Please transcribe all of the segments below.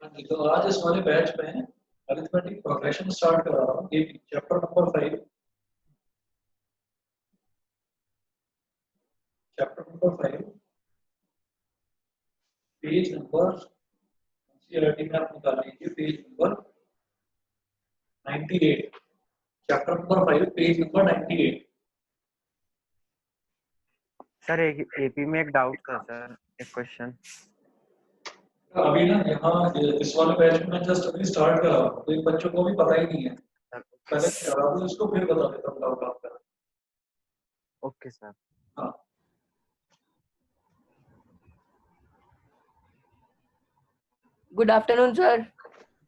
तो आज इस वाले बैच में अरिथमेटिक प्रोग्रेशन स्टार्ट कर रहा हूँ। ये chapter number 5 page number CRT में आप निकाल लीजिए page number 98। Chapter number 5 page number 98। Sir एक एपी में एक डाउट था सर, एक क्वेश्चन। अभी ना यहाँ इस वाले बैच में मैं जस्ट अभी स्टार्ट कर रहा हूँ, तो इन बच्चों को भी पता ही नहीं है। पहले करा दूँ इसको, फिर बता देता हूँ डाउट आपका। Okay sir. हाँ, Good afternoon, sir.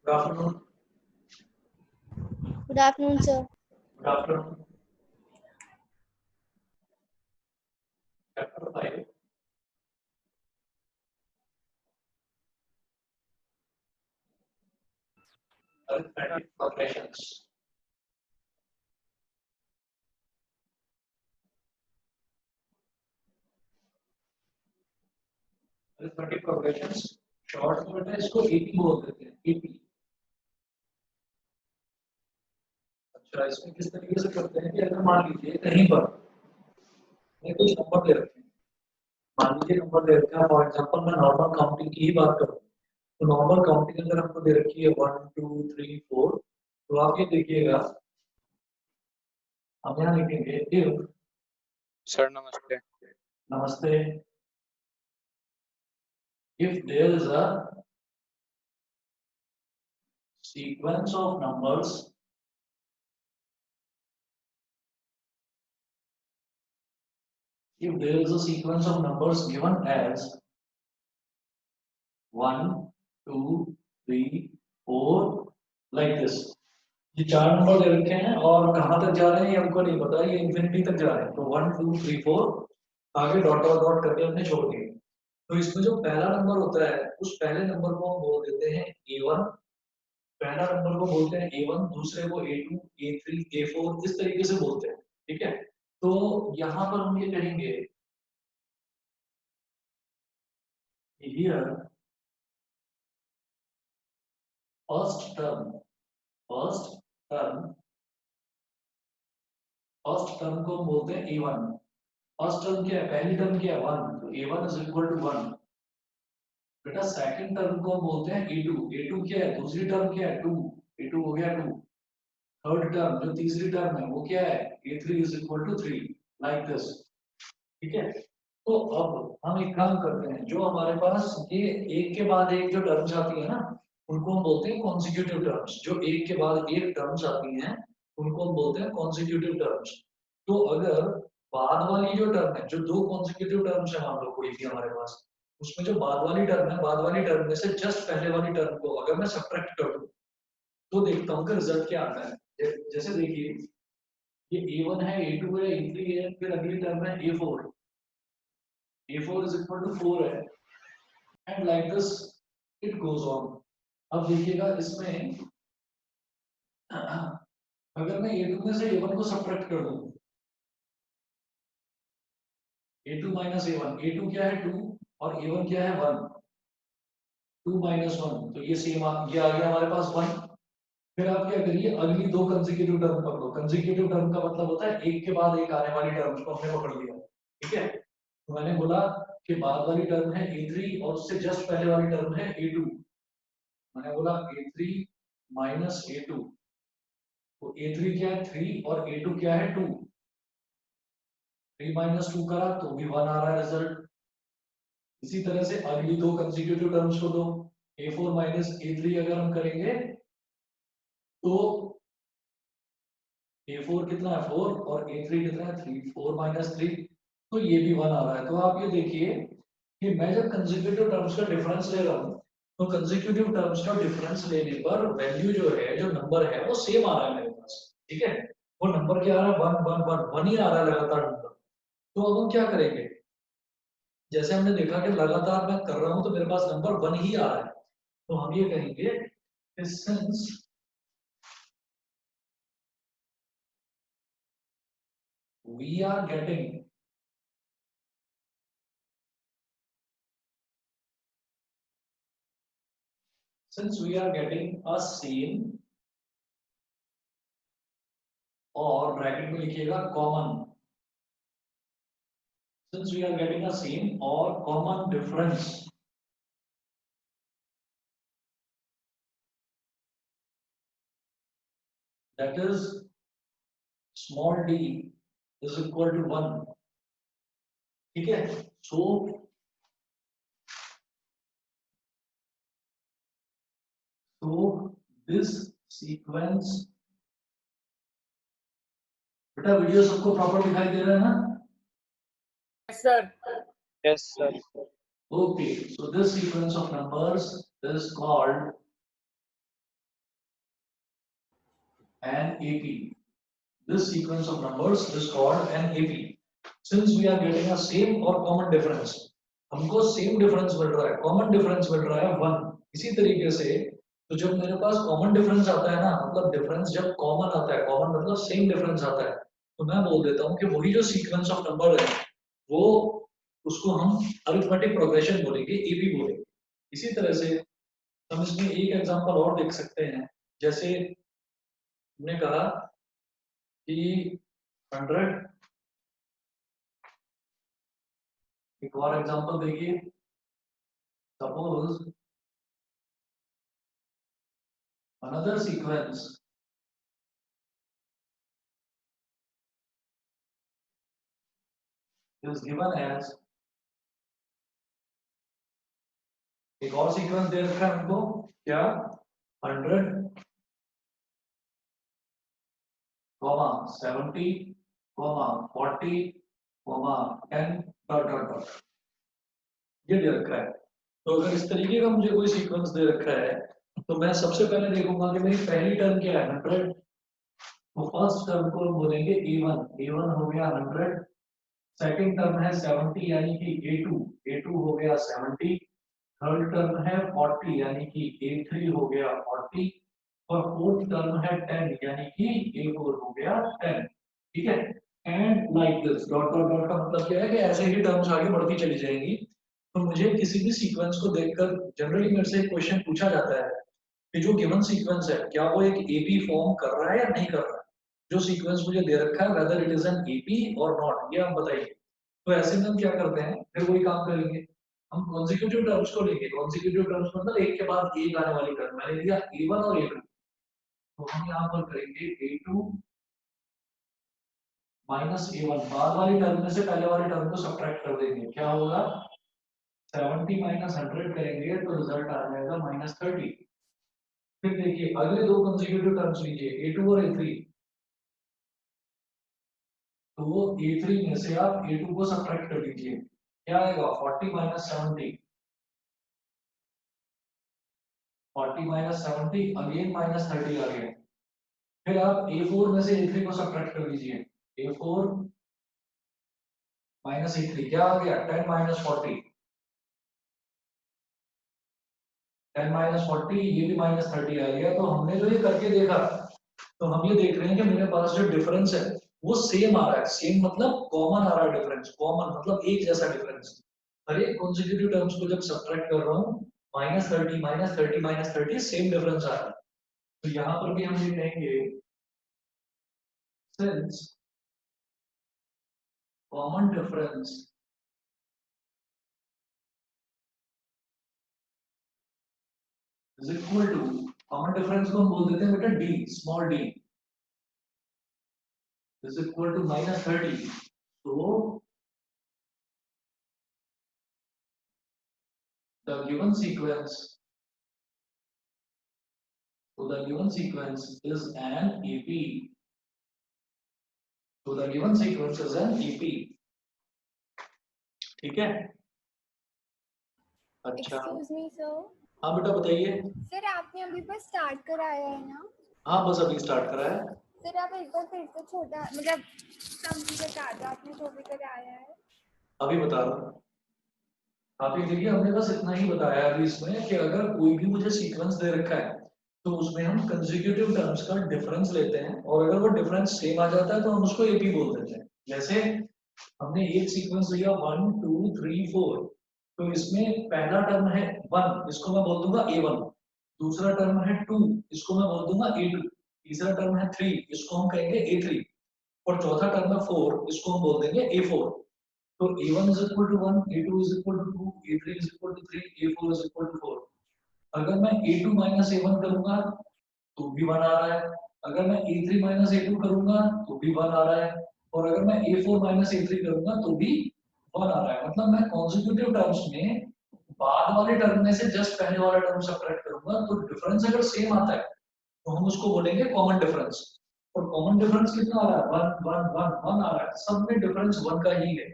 Good afternoon. Good afternoon, sir. Good afternoon. Chapter 5 arithmetic progressions। arithmetic progressions short में बेटा इसको एपी बोल देते हैं, एपी। अच्छा, इसमें किस तरीके से करते हैं कि अगर मान लीजिए कहीं पर मैं कुछ नंबर दे रखे हैं, मान लीजिए नंबर दे रखा है, फॉर एग्जांपल मैं नॉर्मल काउंटिंग की ही बात करूं, तो नॉर्मल काउंटिंग अगर हमको दे रखी है 1 2 3 4, तो आप ये देखिएगा, हम यहाँ लिखेंगे इफ। सर नमस्ते। नमस्ते। If there is a sequence of numbers if there is a sequence of numbers given as 1 2 3 4 like this, ये चार नंबर दे रखे हैं और कहां तक जा रहे हैं ये हमको नहीं पता, ये इंफिनिटी तक जा रहे हैं, तो 1 2 3 4 आगे डॉट डॉट डॉट करके हमने छोड़ दिए। तो इसमें जो पहला नंबर होता है उस पहले नंबर को हम बोल देते हैं a1, पहला नंबर को बोलते हैं a1, दूसरे को a2 a3 a4 इस तरीके से बोलते हैं, ठीक है। तो यहाँ पर हम ये कहेंगे here first term को हम बोलते हैं a1। फर्स्ट टर्म क्या है, पहली टर्म क्या है 1, तो a1 इज इक्वल टू 1। बेटा सेकंड टर्म को हम बोलते हैं a2 क्या है, दूसरी टर्म क्या है 2, a2 हो गया 2। थर्ड टर्म जो तीसरी टर्म है वो क्या है a3 is equal to 3, like this, ठीक है। तो अब हम एक काम करते हैं, जो हमारे पास ये एक के बाद एक जो टर्म्स आती है ना उनको हम बोलते हैं कॉन्सिक्यूटिव टर्म्स। जो एक के बाद एक टर्म्स आती हैं उनको हम बोलते हैं कॉन्सिक्यूटिव टर्म्स। तो अगर बाद वाली जो टर्म है, जो दो कॉन्सिक्यूटिव टर्म्स है मान लो कोई भी हमारे पास, उसमें जो बाद वाली टर्म है, बाद वाली टर्म में से जस्ट पहले वाली टर्म को अगर मैं सब्ट्रैक्ट कर दूं तो देखता हूँ कि रिजल्ट क्या आता है। जैसे देखिए ये a1 है, a2 है, a3 है, फिर अगली टर्म है a4 is equal to 4 है, and like this it goes on। अब देखिएगा इसमें अगर मैं a2 में से a1 को सब्ट्रैक्ट कर दूं, a2 माइनस a1 क्या है 2 और a1 क्या है 1, 2 माइनस 1 तो ये सेम ये आ गया हमारे पास 1। फिर आप क्या करिए, अगली दो कंसेक्यूटिव टर्म पकड़ो। कंसेक्यूटिव टर्म का मतलब होता है एक के बाद एक आने वाली टर्म्स को हमने पकड़ लिया, ठीक है। तो मैंने बोला कि बाद वाली टर्म है a3 और उससे जस्ट पहले वाली टर्म है a2, मैंने बोला a3 माइनस a2, तो a3 क्या है 3 और a2 क्या है 2, 3 माइनस 2 करा तो भी 1 आ रहा है रिजल्ट। इसी तरह से अगली दो कंसेक्यूटिव टर्म्स को दो, a4 माइनस a3 अगर हम करेंगे तो a4 कितना है 4 और a3 कितना है 3, 4 माइनस 3 तो ये भी 1 आ रहा है। तो आप ये देखिए कि मैं जब कंसेक्यूटिव टर्म्स का डिफरेंस ले रहा हूँ तो कंसेक्यूटिव टर्म्स का डिफरेंस लेने पर वैल्यू जो है, जो नंबर है वो सेम आ रहा है मेरे पास, ठीक है। वो नंबर क्या आ रहा है 1 1 1 1 ही आ रहा है लगातार नंबर। तो अब हम क्या करेंगे, जैसे हमने देखा कि लगातार मैं कर रहा हूं तो मेरे पास नंबर 1 ही आ रहा है, तो हम ये कहेंगे since we are getting since we are getting a same और ब्रैकेट में लिखिएगा common, since we are getting a same और common difference, that is small d is equal to 1. ठीक है, so this sequence, बेटा वीडियो सबको proper दिखाई दे रहा है ना? Yes, sir. Yes, sir. Okay, so this sequence of numbers is called an AP. This sequence of numbers is called an AP. Since we are getting a same or common difference, हमको same difference मिल रहा है, common difference मिल रहा है 1. इसी तरीके से तो जब मेरे पास common difference आता है ना, मतलब difference जब common आता है, common मतलब same difference आता है, तो मैं बोल देता हूँ कि वही जो sequence of number है वो उसको हम arithmetic progression बोलेंगे, AP बोलेंगे. इसी तरह से हम इसमें एक एग्जांपल और देख सकते हैं, जैसे हमने कहा कि 100, एक और एग्जांपल देखिए, suppose another sequence is given as, एक और सीक्वेंस दे रखा है हमको क्या, 100, 70, 40, 10 डॉट डॉट डॉट, ये दे रखा है. तो अगर इस तरीके का मुझे कोई सीक्वेंस दे रखा है तो मैं सबसे पहले देखूंगा कि मेरी पहली टर्म क्या है, 100. तो फर्स्ट टर्म को बोलेंगे A1, A1 हो गया 100. सेकंड टर्म है 70 यानी कि A2, A2 हो गया 70. थर्ड टर्म है 40 यानी कि A3 हो गया 40. और फोर्थ टर्म है 10 यानी कि A4 हो गया 10. ठीक है, and like this, dot dot dot का मतलब क्या है कि ऐसे ही टर्म्स आगे बढ़ती चली जाएंगी. तो मुझे किसी भी सीक्वेंस को देखकर जनरली मेरे से क्वेश्चन पूछा जाता है कि जो गिवन सीक्वेंस है क्या वो एक एपी फॉर्म कर रहा है या नहीं कर रहा है. जो सीक्वेंस मुझे दे रखा है whether it is an AP और नॉट, ये आप बताइए. तो ऐसे में हम क्या करते हैं, फिर वही काम करेंगे, हम कॉन्जिक्यूटिव टर्म्स को लेंगे. कॉन्जिक्यूटिव टर्म्स मतलब एक के बाद एक आने वाली टर्म. मैंने लिया A1 और A2, तो हम यहाँ पर करेंगे A2 माइनस A1. बाद वाली टर्म में से पहले वाले टर्म को सब्ट्रैक्ट कर देंगे, क्या होगा, 70 माइनस 100 करेंगे तो रिजल्ट आ जाएगा -30. फिर देखिए अगले दो कंसेक्यूटिव टर्म्स लीजिए, A2 और A3. तो वो A3 में से आप A2 को सब्ट्रैक्ट कर दीजिए, क्या आएगा, 40 माइनस 70. 40 माइनस 70 अगेन -30 आ गया. फिर आप A4 में से A3 को सब्ट्रैक्ट कर दीजिए, A4 माइनस A3 क्या आ गया, 10 माइनस 40. 10 माइनस 40 ये भी -30 आ गया. तो हमने जो ये करके देखा, तो हम ये देख रहे हैं कि मेरे पास जो डिफरेंस है वो सेम आ रहा है. सेम मतलब कॉमन आ रहा है डिफरेंस, कॉमन मतलब एक जैसा डिफरेंस. हर एक कॉन्सेक्यूटिव टर्म्स को जब सब्ट्रैक्ट कर रहा हूँ, -30 -30 -30 सेम डिफरेंस आ रहा है. तो यहाँ पर भी हम ये कहेंगे since common difference is equal to, common difference को हम बोल देते हैं बेटा d, small d is equal to -30. So the given sequence, is an AP. So the given sequence is an AP. ठीक है, अच्छा. Excuse me, sir. हाँ बेटा बताइए. सर आपने अभी बस स्टार्ट कराया है ना? हाँ बस अभी स्टार्ट करा है. सर आप एक बार फिर से छोटा मतलब समझ बता दो आपने जो भी कराया है. अभी बता रहा हूँ. आप ये देखिए हमने बस इतना ही बताया अभी इसमें कि अगर कोई भी मुझे सीक्वेंस दे रखा है तो उसमें हम कंसेक्यूटिव टर्म्स का डिफरेंस लेते हैं, और अगर वो डिफरेंस सेम आ जाता है तो हम उसको एपी बोल देते हैं. जैसे हमने एक सीक्वेंस लिया 1 2 3 4, तो इसमें पहला टर्म है 1, इसको मैं बोल दूंगा A1. दूसरा टर्म है 2, इसको मैं बोल दूंगा A2, तीसरा टर्म है 3, इसको हम कहेंगे A3, और चौथा टर्म है 4, इसको हम बोल देंगे A4। तो A1 is equal to 1, A2 is equal to 2, A3 is equal to 3, A4 is equal to 4। अगर मैं A2 minus A1 करूंगा तो भी 1 आ रहा है, अगर मैं A3 minus A2 करूंगा तो भी 1 आ रहा है, और अगर मैं A4 minus A3 करूंगा तो भी 1 आ रहा है। मतलब मैं कॉन्जिक्यूटिव टर्म्स में बाद वाले टर्म में से जस्ट पहले वाला टर्म सबट्रैक्ट करूंगा, तो डिफरेंस अगर सेम आता है तो हम उसको बोलेंगे कॉमन डिफरेंस। और कॉमन डिफरेंस कितना आ रहा है? 1 1 1 1 आ रहा है, सब में डिफरेंस 1 का ही है।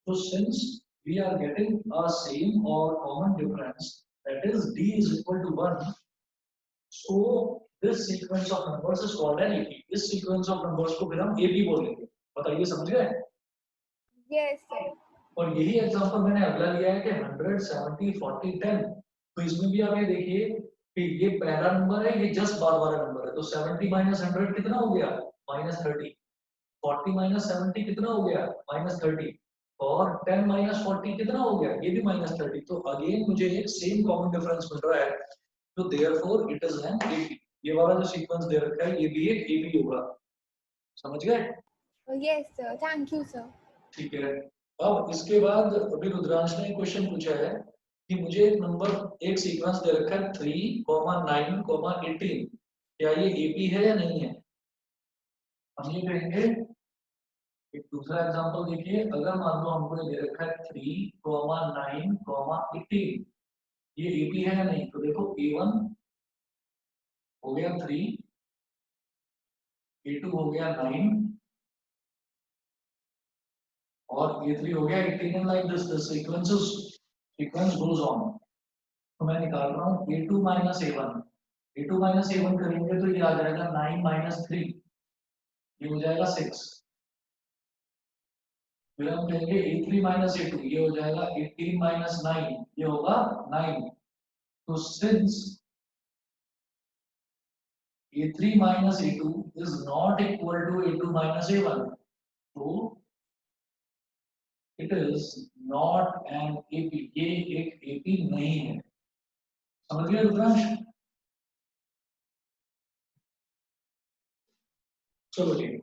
तो since we are getting a same और common difference, that is d is equal to 1, so this sequence of numbers is called an AP। इस sequence of numbers को फिर हम AP बोलेंगे। बताइए, समझ गए? Yes sir. और यही एग्जांपल मैंने अगला लिया है कि 100 70 40 10। तो इसमें भी आप ये देखिए कि ये पहला नंबर है, ये जस्ट बाद वाला नंबर है, तो 70 माइनस 100 कितना हो गया? -30। 40 माइनस 70 कितना हो गया? -30। और 10 माइनस 40 कितना हो गया? ये भी -30। तो अगेन मुझे एक सेम कॉमन डिफरेंस मिल रहा है, तो therefore it is an AP. ये वाला जो सीक्वेंस दे रखा है ये भी एक एपी होगा। समझ गए? Yes sir, thank you sir. ठीक है। अब इसके बाद अभी रुद्रांश ने क्वेश्चन पूछा है कि मुझे एक नंबर, एक सीक्वेंस दे रखा है 3, 9, 18, क्या ये एपी है या नहीं है? हम ये कहेंगे, एक दूसरा एग्जांपल देखिए, अगर मान लो हमको ये दे रखा है 3, 9, 18, ये एपी है या नहीं? तो देखो A1 हो गया 3, A2 हो गया 9 और A3 हो गया 18, and like this the sequence goes on। तो मैं निकाल रहा हूँ A2 minus A1, A2 minus A1 करेंगे तो ये आ जाएगा 9 minus 3, ये हो जाएगा 6। फिर हम कहेंगे A3 minus A2, ये हो जाएगा 18 minus 9, ये होगा 9। तो since A3 minus A2 is not equal to A2 minus A1, तो it is not an AP, ये एक AP नहीं है। समझ गए रुद्रांश? चलो ठीक है।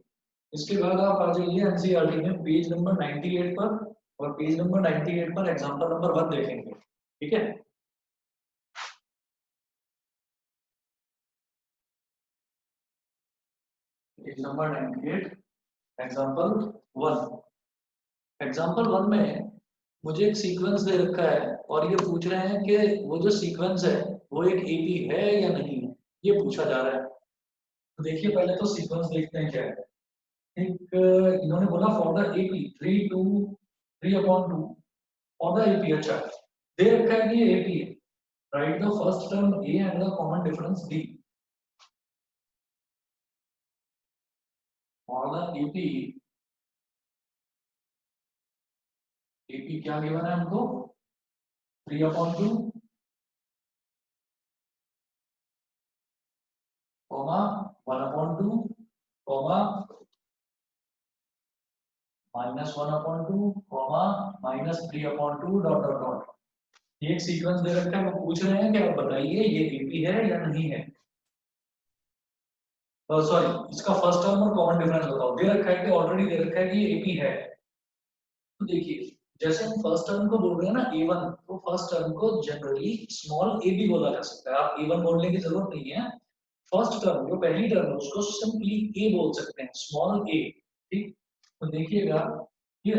इसके बाद आप आ जाइए एनसीईआरटी में पेज नंबर 98 पर, और पेज नंबर 98 पर एग्जांपल नंबर 1 देखेंगे। ठीक है? Page number 98 example 1। एग्जांपल 1 में मुझे एक सीक्वेंस दे रखा है और ये पूछ रहे हैं कि वो जो सीक्वेंस है वो एक एपी है या नहीं है, ये पूछा जा रहा है। तो देखिए पहले तो सीक्वेंस देखते हैं क्या है। एक इन्होंने बोला for the AP 3 2 3/2 for the AP. अच्छा, दे रखा है कि ये एपी है। Right the first term A and the common difference D. For the AP, AP क्या गिवन है हमको? 3/2 comma 1/2 comma -1/2 comma -3/2 dot dot dot. ये एक सीक्वेंस दे रखा है, वो पूछ रहे हैं कि आप बताइए ये एपी है या नहीं है। सॉरी, इसका फर्स्ट टर्म और कॉमन डिफरेंस बताओ। दे रखा है कि ऑलरेडी दे रखा है कि ये एपी है। तो देखिए जैसे हम फर्स्ट टर्म को बोल रहे हैं ना A1, तो फर्स्ट टर्म को जनरली स्मॉल a भी बोला जा सकता है। आप A1 बोलने की जरूरत नहीं है। फर्स्ट टर्म जो पहली टर्म है उसको सिंपली a बोल सकते हैं, स्मॉल a। ठीक, तो देखिएगा ये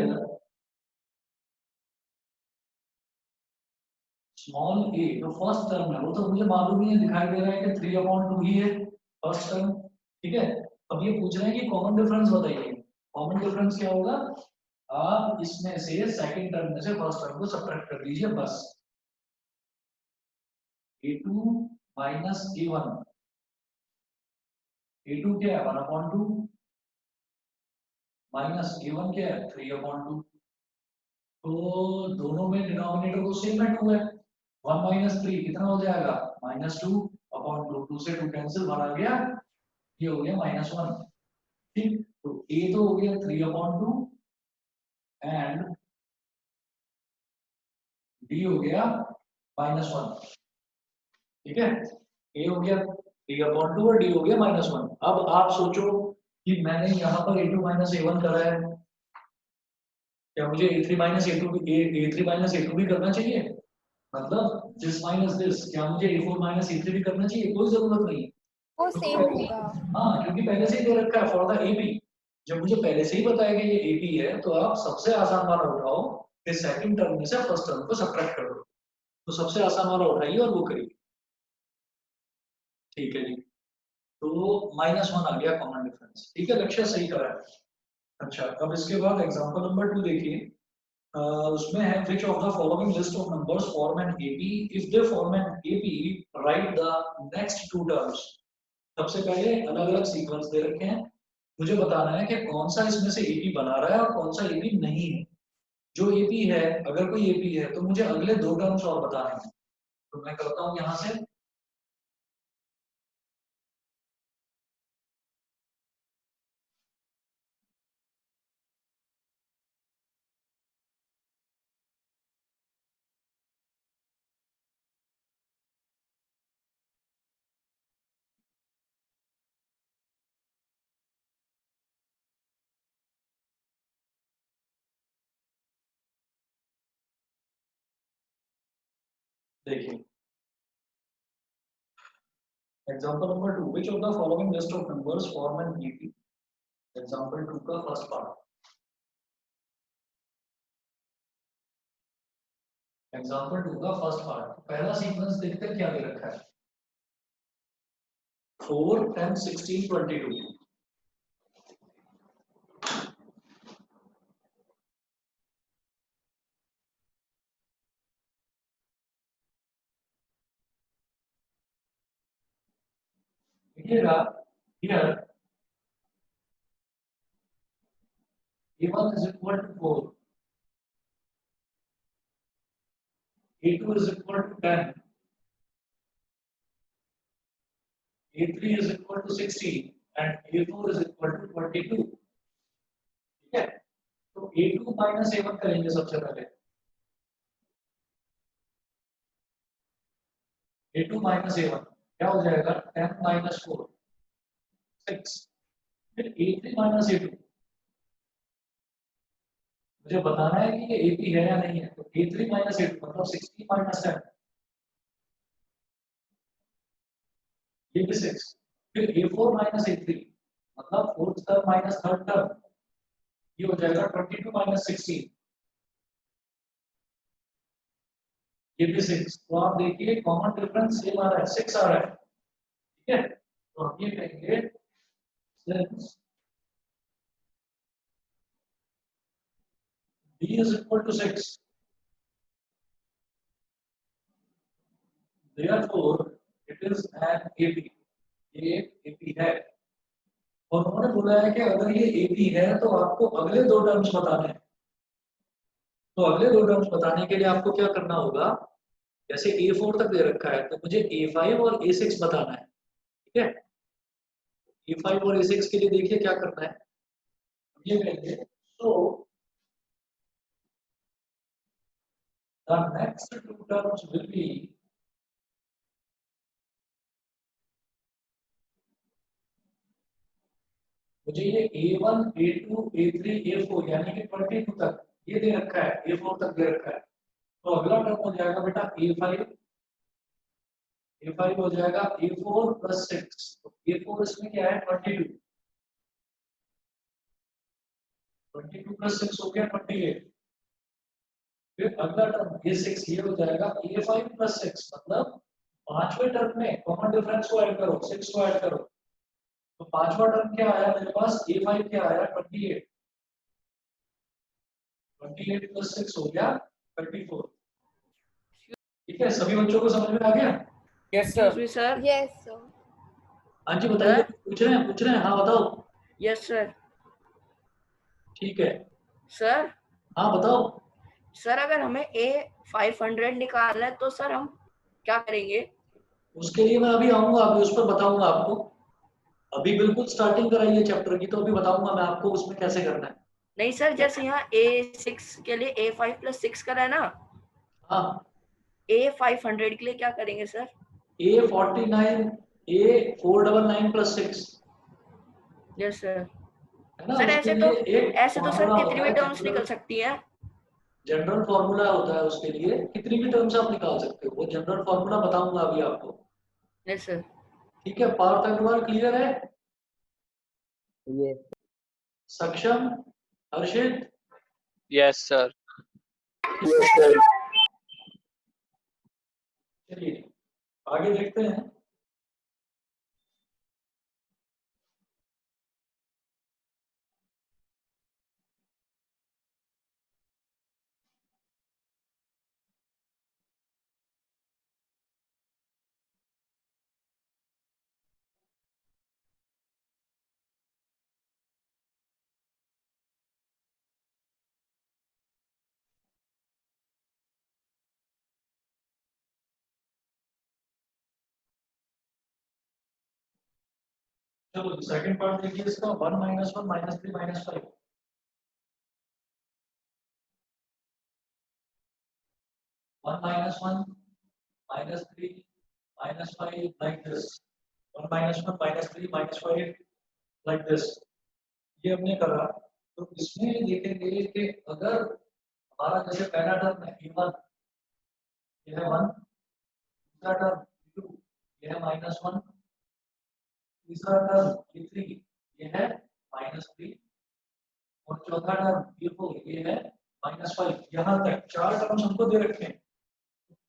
स्मॉल a जो फर्स्ट टर्म है वो तो मुझे मालूम ही है, दिखाई दे रहा है कि 3/2 ही है फर्स्ट टर्म। ठीक है, अब ये पूछ रहे हैं कि कॉमन डिफरेंस बताइए। कॉमन डिफरेंस क्या होगा? आप इसमें से सेकंड टर्म में से फर्स्ट टर्म को सब्ट्रैक्ट कर दीजिए बस। A2 माइनस A1, A2 क्या है 1/2 माइनस A1 क्या है 3/2। तो दोनों में डिनोमिनेटर तो सेम है, 2 है। 1 माइनस 3 कितना हो जाएगा? -2/2। 2 से 2 कैंसिल, 1 आ गया, ये हो गया -1। ठीक, तो A तो हो गया 3/2 एंड D हो गया -1। ठीक है, ए हो गया 3/2 और डी हो गया -1। अब आप सोचो कि मैंने यहाँ पर a2 माइनस a1 करा है, क्या मुझे a3 माइनस a2 भी करना चाहिए? मतलब दिस माइनस दिस, क्या मुझे a4 माइनस a3 भी करना चाहिए? कोई जरूरत नहीं है। वो सेम होगा। हाँ, क्योंकि पहले से ही दे रखा है फॉर द एबी। जब मुझे पहले से ही बताया कि ये एबी है, तो आप सबसे आसान वाला उठाओ, फिर सेकंड टर्म में से फर्स्ट टर्म को सब्ट्रैक्ट कर दो। तो सबसे आसान वाला उठाइए और वो करिए। ठीक है जी, तो -1 आ गया कॉमन डिफरेंस। ठीक है, लक्ष्य सही करा है। अच्छा, अब इसके बाद एग्जांपल नंबर 2 देखिए। उसमें है which of the following list of numbers form an AP? If they form an AP, write the next two terms. सबसे पहले अलग अलग सीक्वेंस दे रखे हैं, मुझे बताना है कि कौन सा इसमें से एपी बना रहा है और कौन सा एपी नहीं है। जो एपी है, अगर कोई एपी है तो मुझे अगले दो टर्म्स और बताने हैं। तो मैं करता हूं यहां से देखिए example number 2 which of the following list of numbers form an AP? Example 2 का फर्स्ट पार्ट। एग्जांपल 2 का फर्स्ट पार्ट, पहला सीक्वेंस देखते हैं क्या दे रखा है। 4 10 16 22। देखिएगा here a1 is equal to 4, a2 is equal to 10, a3 is equal to 16 and a4 is equal to 22। ठीक है, तो a2 माइनस a1 करेंगे सबसे पहले। a2 माइनस a1 क्या हो जाएगा? 10 माइनस 4 6। फिर a3 माइनस a2, मुझे बताना है कि ये AP है या नहीं है। तो a3 माइनस a2 मतलब 16 माइनस 10, ये भी 6। फिर a4 माइनस a3 मतलब fourth term minus third term, ये हो जाएगा 22 माइनस 16, ये भी 6। तो आप देखिए कॉमन डिफरेंस सेम आ रहा है, 6 आ रहा है। ठीक है, तो हम ये कहेंगे since b is equal to 6, therefore it is an AP। ये AP है, और उन्होंने बोला है कि अगर ये AP है तो आपको अगले दो टर्म्स बताने हैं। तो अगले दो टर्म्स बताने के लिए आपको क्या करना होगा, जैसे A4 तक दे रखा है तो मुझे A5 और A6 बताना है। ठीक है, A5 और A6 के लिए देखिए क्या करना है, ये कहेंगे so the next two terms will be मुझे ये A1 A2 A3 A4 यानी कि 22 तक ये दे रखा है, A4 तक दे रखा है। तो अगला टर्म हो जाएगा बेटा A5 हो जाएगा A4 प्लस 6। तो A4 इसमें क्या है 22, 22 प्लस 6 हो गया 28। फिर अगला टर्म A6 ये हो जाएगा A5 प्लस 6 मतलब पांचवें टर्म में कॉमन डिफरेंस को ऐड करो, 6 को ऐड करो। तो पांचवा टर्म क्या आया मेरे पास, A5 क्या आया 28, 28 प्लस 6 हो गया 34। ठीक है, सभी बच्चों को समझ में आ गया? Yes, sir. Excuse me, sir. Yes, sir. हाँ जी बताइए, पूछ रहे हैं, हाँ बताओ। Yes, sir. ठीक है, Sir, हाँ बताओ। सर अगर हमें A500 निकालना है तो सर हम क्या करेंगे? उसके लिए मैं अभी आऊंगा, अभी उस पर बताऊंगा आपको। अभी बिल्कुल स्टार्टिंग कराइए चैप्टर की, तो अभी बताऊंगा मैं आपको उसमें कैसे करना है। नहीं सर, जैसे यहाँ A6 के लिए A5 प्लस 6 करा है ना, हाँ, A500 के लिए क्या करेंगे sir? A49 A499 + 6 yes sir. है ना। सर उसके ऐसे तो लिए एक ऐसे तो सर फॉर्मूला कितनी होता भी है, टर्म्स निकल सकती है। जनरल फॉर्मूला होता है, उसके लिए कितनी भी टर्म्स आप निकाल सकते हो, वो जनरल फॉर्मूला बताऊंगा अभी आपको। Yes sir. ठीक है, पार्थ अग्रवाल क्लियर है? ये सक्षम, हर्षित, यस सर। चलिए आगे देखते हैं। चलो सेकंड पार्ट देखिए इसका, 1 - 1 -3 -5। 1 - 1 -3 -5 like this, 1 - 1 -3 -5 like this। ये हमने करा, तो इसमें देखेंगे कि अगर हमारा जैसे पहला टर्म है A1, यह है 1, दूसरा टर्म A2, यह है -1, तीसरा टर्म A3, यह है -3, और चौथा टर्म A4, ये है -5। यहाँ तक 4 टर्म्स हमको दे रखे हैं।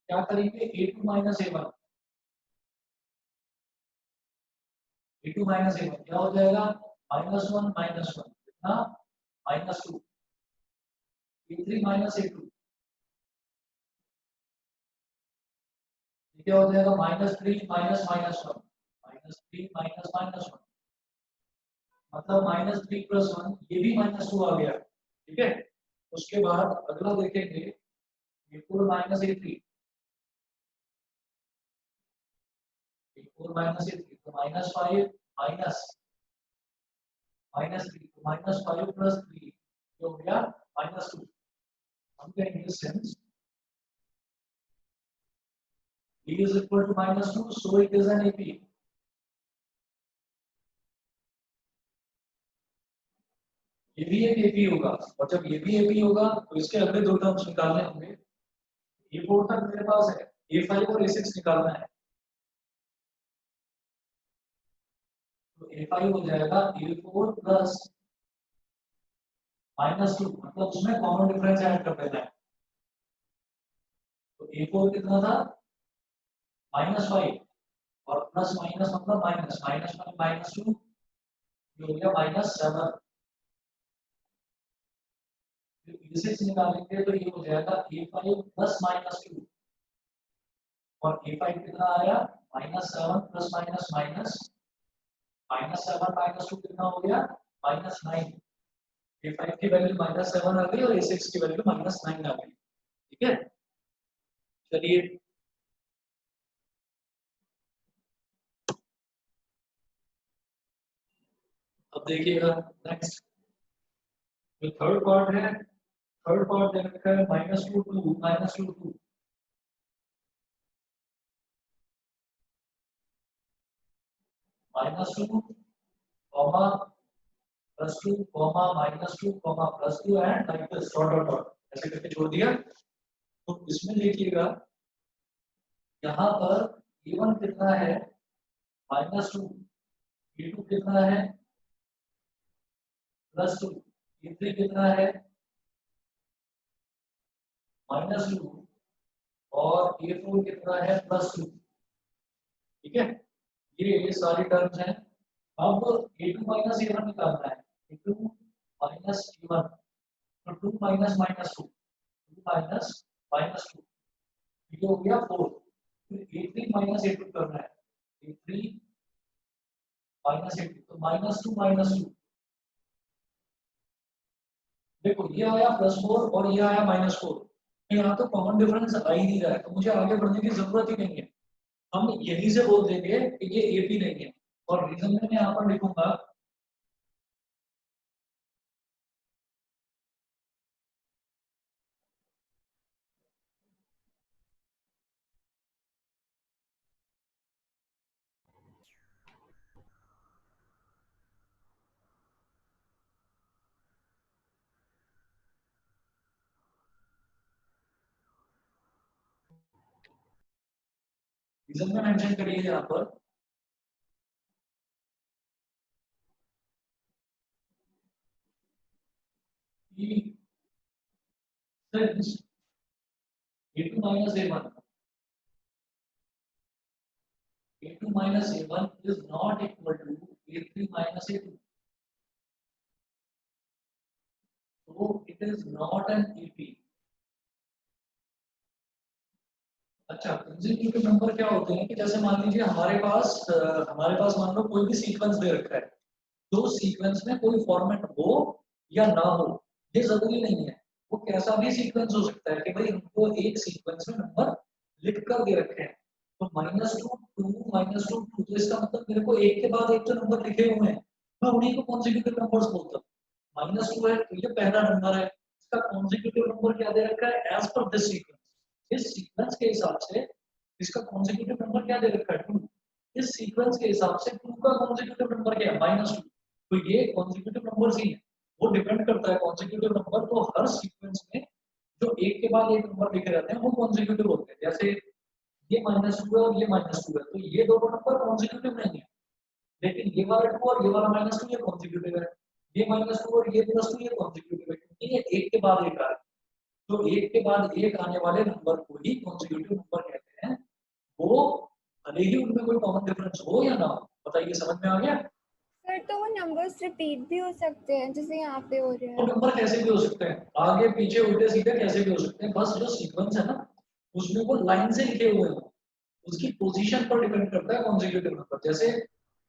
क्या करेंगे, A2 - A1, A2 - A1 क्या हो जाएगा, -1 -1 कितना, -2, A3 - A2 क्या हो जाएगा, -3 - -1 -3 -1, मतलब -3 + 1, ये भी -2 आ गया। ठीक है, उसके बाद अगला देखेंगे A4 - A3, A4 - A3 तो -5 माइनस -3 तो -5 + 3 ये हो गया -2। हम कहेंगे since B is equal to -2 so it is an AP। ये भी एक AP होगा, और जब ये भी AP होगा तो इसके अगले दो टर्म्स निकालने होंगे। A4 तक मेरे पास है, A5 और A6 निकालना है, तो A5 हो जाएगा A4 + -2, मतलब उसमें कॉमन डिफरेंस ऐड कर देना है। तो A4 कितना था, -5, और प्लस माइनस मतलब माइनस, -5 -2 ये हो गया -7। A6 निकालेंगे तो ये हो जाएगा A5 + -2, और A5 कितना आया, -7 + -7 -2 कितना हो गया, -9। A5 की वैल्यू -7 आ गई और A6 की वैल्यू -9 आ गई। ठीक है, चलिए अब देखिएगा नेक्स्ट जो थर्ड पार्ट है। थर्ड पार्ट दे रखा है -2 2 -2 2, -2 comma +2 comma -2 comma +2 and like this dot dot dot ऐसे करके छोड़ दिया। तो इसमें देखिएगा यहाँ पर A1 कितना है, -2, A2 कितना है, +2, A3 कितना है, -2, और A4 कितना है, +2। ठीक है, ये सारी टर्म्स हैं। अब A2 - A1 निकालना है, A2 - A1 तो 2 - -2 2 -2 ये हो गया 4। फिर A3 - A2 करना है, A3 - A2 तो -2 -2 देखो ये आया +4 और ये आया -4, यहाँ तो कॉमन डिफरेंस आ ही नहीं रहा है, तो मुझे आगे बढ़ने की जरूरत ही नहीं है। हम यहीं से बोल देंगे कि ये AP नहीं है, और रीजन में मैं यहाँ पर लिखूंगा रीजन में मेंशन करिए यहाँ पर कि since a2 minus a1 a2 minus a1 is not equal to a3 minus a2, so it is not an AP. अच्छा, कंसेक्यूटिव नंबर क्या होते हैं कि जैसे मान लीजिए हमारे पास मान लो कोई भी सीक्वेंस दे रखा है, तो सीक्वेंस में कोई फॉर्मेट हो या ना हो ये जरूरी नहीं है, वो कैसा भी सीक्वेंस हो सकता है कि भाई हमको एक सीक्वेंस में नंबर लिख कर दे रखे हैं, तो -2 2 -2 2, तो इसका मतलब मेरे को एक के बाद एक जो नंबर लिखे हुए हैं मैं उन्हीं को कॉन्सेक्यूटिव नंबर्स बोलता हूँ। -2 है तो ये पहला नंबर है, इसका कॉन्सेक्यूटिव नंबर क्या दे रखा है एज पर दिस सीक्वेंस, इस सीक्वेंस के हिसाब से इसका कॉन्सेक्यूटिव नंबर क्या दे रखा है 2, इस सीक्वेंस के हिसाब से 2 का कॉन्सेक्यूटिव नंबर क्या है -2, तो ये कॉन्सेक्यूटिव नंबर्स ही है, वो डिपेंड करता है कॉन्सेक्यूटिव नंबर, तो हर सीक्वेंस में जो एक के बाद एक नंबर लिखे रहते हैं वो कॉन्सेक्यूटिव होते हैं, जैसे ये -2 है और ये -2 है, तो ये दोनों नंबर कॉन्सेक्यूटिव नहीं है, लेकिन ये वाला 2 और ये वाला -2 ये कॉन्सेक्यूटिव है, ये -2 और ये +2 ये कॉन्सेक्यूटिव है, क्योंकि ये एक के बाद एक आ रहा है, तो एक के बाद एक आने वाले नंबर को ही कॉन्सेक्यूटिव नंबर कहते हैं, वो भले ही उनमें कोई कॉमन डिफरेंस हो या ना हो। बताइए समझ में आ गया? सर तो वो नंबर्स रिपीट भी हो सकते हैं जैसे यहाँ पे हो रहे वो हैं। नंबर कैसे भी हो सकते हैं, आगे पीछे उल्टे सीधे कैसे भी हो सकते हैं, बस जो सीक्वेंस है ना उसमें वो लाइन से लिखे हुए हैं, उसकी पोजीशन पर डिपेंड करता है कॉन्सेक्यूटिव नंबर, जैसे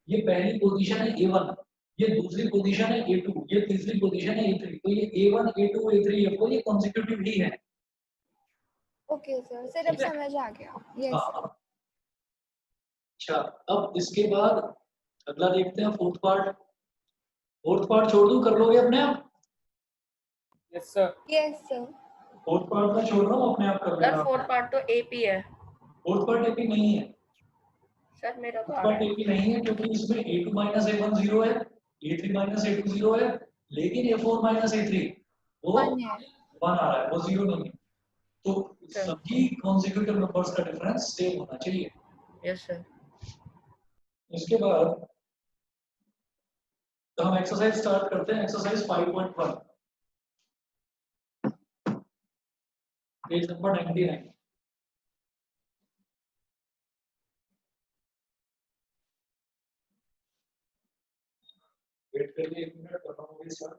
ये पहली पोजीशन है A1, ये दूसरी पोजीशन है A2, ये तीसरी पोजीशन है A3, तो ये A1 A2 A3 A4 ये कॉन्सेक्यूटिव ही है। ओके सर अब समझ आ गया। यस हाँ, अच्छा, अब इसके बाद अगला देखते हैं फोर्थ पार्ट छोड़ दूं, कर लोगे अपने आप? Yes, sir. Yes sir. Fourth part में छोड़ रहा हूँ, अपने आप कर सर लेना। फोर्थ पार्ट तो एपी है। फोर्थ पार्ट एपी नहीं है, सर मेरा तो फोर्थ आ पार्ट रहा है। एपी नहीं है क्योंकि इसमें a2 -a1 0 है, a3 -a2 0 है, लेकिन a4 -a3 वो 1 है। 1 आ रहा है, वो 0 नहीं है, तो सर सभी कॉन्सेक्यूटिव नंबर्स का डिफरेंस सेम होना चाहिए। Yes sir. इसके बाद तो हम एक्सरसाइज स्टार्ट करते हैं, एक्सरसाइज 5.1 पेज नंबर 99। वेट करिए 1 मिनट, कर रहा हूँ अभी स्टार्ट।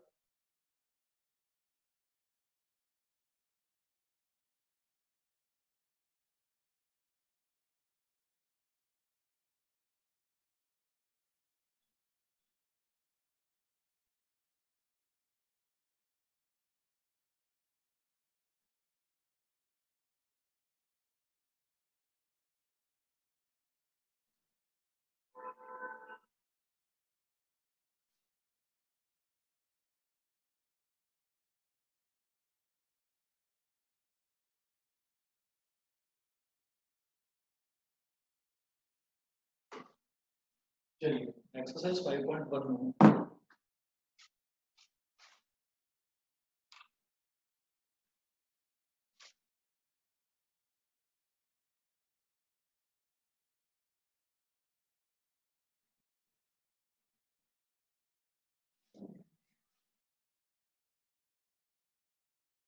चलिए एक्सरसाइज 5.1 में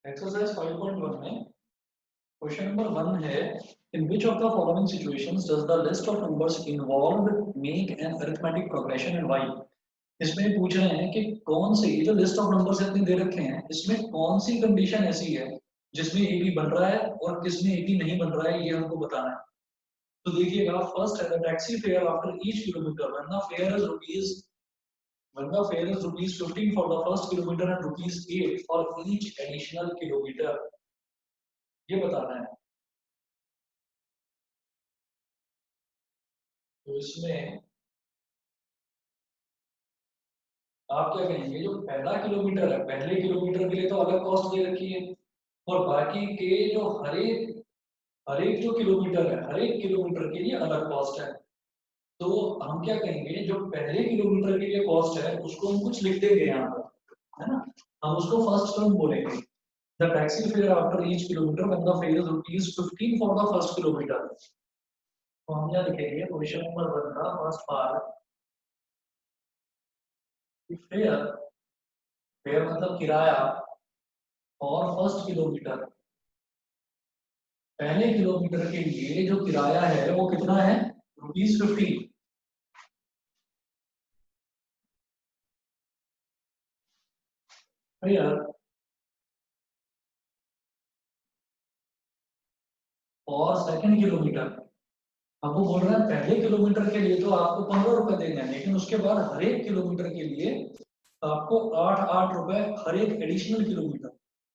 एक्सरसाइज 5.1 में क्वेश्चन नंबर 1 है, in which of the following situations does the list of numbers involved make an arithmetic progression and why? इसमें पूछ रहे हैं कि कौन से ये जो लिस्ट ऑफ नंबर्स इतने दे रखे हैं इसमें कौन सी कंडीशन ऐसी है जिसमें एबी बन रहा है और किसमें एबी नहीं बन रहा है, ये हमको बताना है। तो देखिएगा, फर्स्ट है the taxi fare after each kilometre when the fair is rupees 15 for the first kilometer and rupees 8 for each additional kilometer, ये बताना है। तो इसमें आप क्या कहेंगे, जो पहला किलोमीटर है पहले किलोमीटर के लिए तो अलग कॉस्ट दे रखी है, और बाकी के जो हर एक जो किलोमीटर है हर एक किलोमीटर के लिए अलग कॉस्ट है। तो हम क्या कहेंगे, जो पहले किलोमीटर के लिए कॉस्ट है उसको हम कुछ लिख देंगे यहाँ पर, है ना, हम उसको फर्स्ट टर्म बोलेंगे, the taxi fare after each kilometre when the fair is rupees 15 for the first kilometre. तो हम क्या लिखेंगे क्वेश्चन नंबर 1 का फर्स्ट पार्ट, फेयर, फेयर मतलब किराया और फर्स्ट किलोमीटर, पहले किलोमीटर के लिए जो किराया है वो कितना है, ₹50। फेयर और सेकंड किलोमीटर, अब वो बोल रहा है पहले किलोमीटर के लिए तो आपको ₹15 देना है, लेकिन उसके बाद हर एक किलोमीटर के लिए आपको 8-8 रुपए हर एक एडिशनल किलोमीटर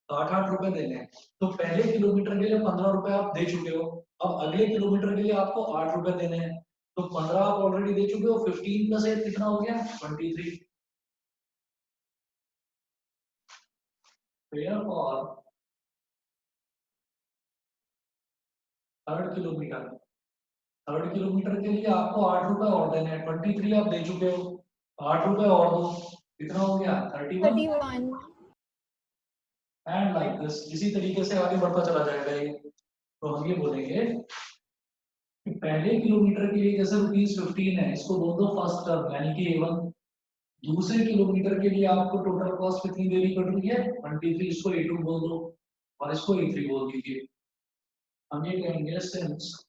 8-8 रुपए देने हैं। तो पहले किलोमीटर के लिए ₹15 आप दे चुके हो, अब अगले किलोमीटर के लिए आपको 8 रुपए देने हैं, तो 15 आप ऑलरेडी दे चुके हो, 15 प्लस 8 कितना हो गया, 23। फेयर और थर्ड किलोमीटर, थर्ड किलोमीटर के लिए आपको 8 रुपए और देने हैं, 23 आप दे चुके हो, 8 रुपए और दो, कितना हो गया, 31। 31। एंड लाइक दिस, इसी तरीके से आगे बढ़ता चला जाएगा ये। तो हम ये बोलेंगे कि पहले किलोमीटर के लिए जैसे ₹15 है, इसको बोल दो फर्स्ट टर्म यानी कि A1। दूसरे किलोमीटर के लिए आपको टोटल कॉस्ट कितनी देनी पड़ रही है, 23, इसको A2 बोल दो और इसको A3 बोल दीजिए। हम ये कहेंगे since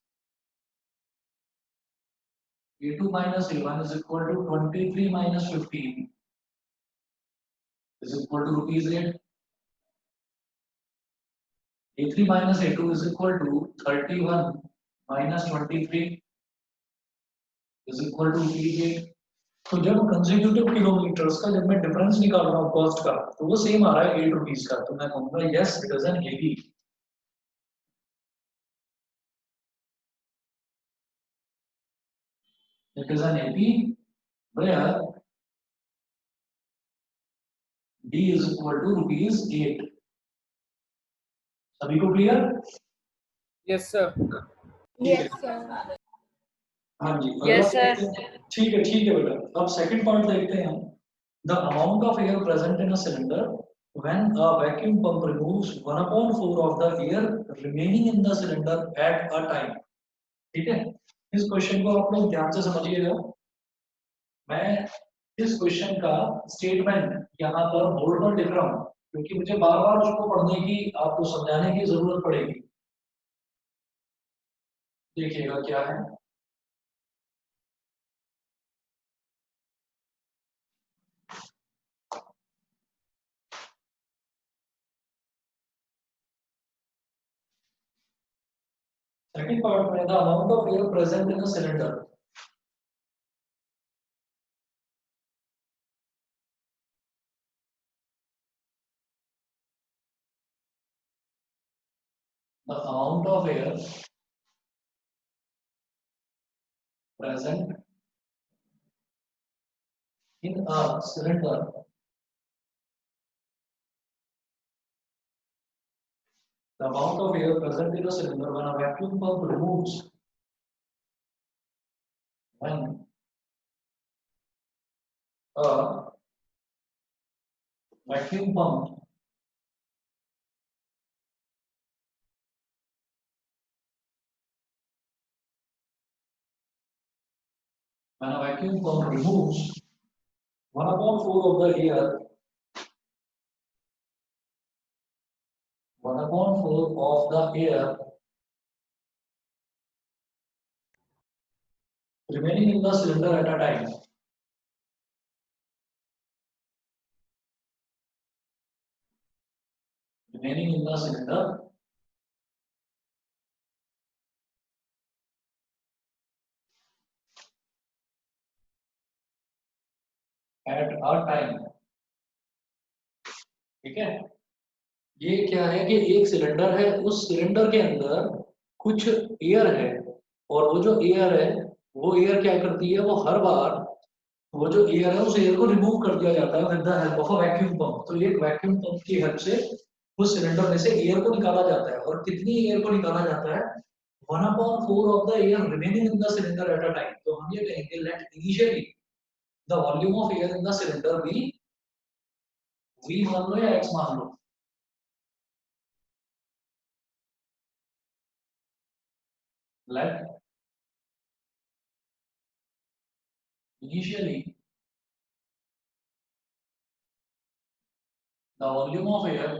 A2 minus A1 is equal to 23 minus 15 is equal to ₹8. A3 minus A2 is equal to 31 minus 23 is equal to ₹8। तो जब कंसेक्यूटिव किलोमीटर्स का जब मैं डिफरेंस निकाल रहा हूँ कॉस्ट का, तो वो सेम आ रहा है ₹8 का, तो मैं कहूंगा yes it is an AP. It is an AP where D is equal to ₹8। सभी को clear? Yes, sir. Yes, sir. हाँ जी, Yes, sir. ठीक है बेटा। अब सेकंड पार्ट देखते हैं हम। The amount of air present in a cylinder when a vacuum pump removes 1/4 of the air remaining in the cylinder at a time. ठीक है, इस क्वेश्चन को आप लोग ध्यान से समझिएगा। मैं इस क्वेश्चन का स्टेटमेंट यहाँ पर बोर्ड पर लिख रहा हूँ क्योंकि मुझे बार बार उसको पढ़ने की, आपको समझाने की जरूरत पड़ेगी। देखिएगा क्या है। सेकंड पार्ट में the amount of air present in a cylinder, the amount of air present in a cylinder the amount of air present in a cylinder when a vacuum pump removes when a vacuum pump removes 1/4 of the air 1/4 of the air remaining in the cylinder at a time, remaining in the cylinder at a time। ठीक है, ये क्या है कि एक cylinder है, उस cylinder के अंदर कुछ एयर है और वो जो एयर है वो एयर क्या करती है, वो हर बार वो जो एयर है उस एयर को रिमूव कर दिया जाता है with the help of a vacuum pump. तो एक वैक्यूम पंप की हेल्प से उस सिलेंडर में से एयर को निकाला जाता है, और कितनी एयर को निकाला जाता है, 1/4 of the air remaining in the cylinder at a time. तो हम ये कहेंगे let initially the volume of air in the cylinder be, V मान लो या एक्स मान लो, let Initially, the volume of air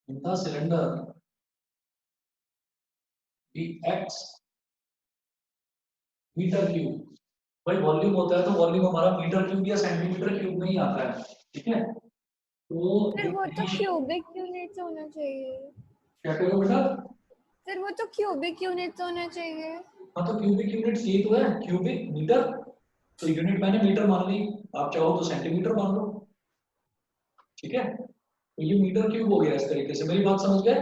in the cylinder be x metre cube. भाई वॉल्यूम होता है तो वॉल्यूम हमारा मीटर क्यूब या सेंटीमीटर क्यूब में ही आता है, ठीक है। तो फिर वो तो क्यूबिक यूनिट होना चाहिए। क्या करो बेटा? फिर वो तो क्यूबिक यूनिट होना चाहिए। हाँ तो क्यूबिक यूनिट ये तो है, क्यूबिक मीटर, तो यूनिट मैंने मीटर मान ली, आप चाहो तो सेंटीमीटर मान लो, ठीक है। तो ये मीटर क्यूब हो गया इस तरीके से, मेरी बात समझ गए?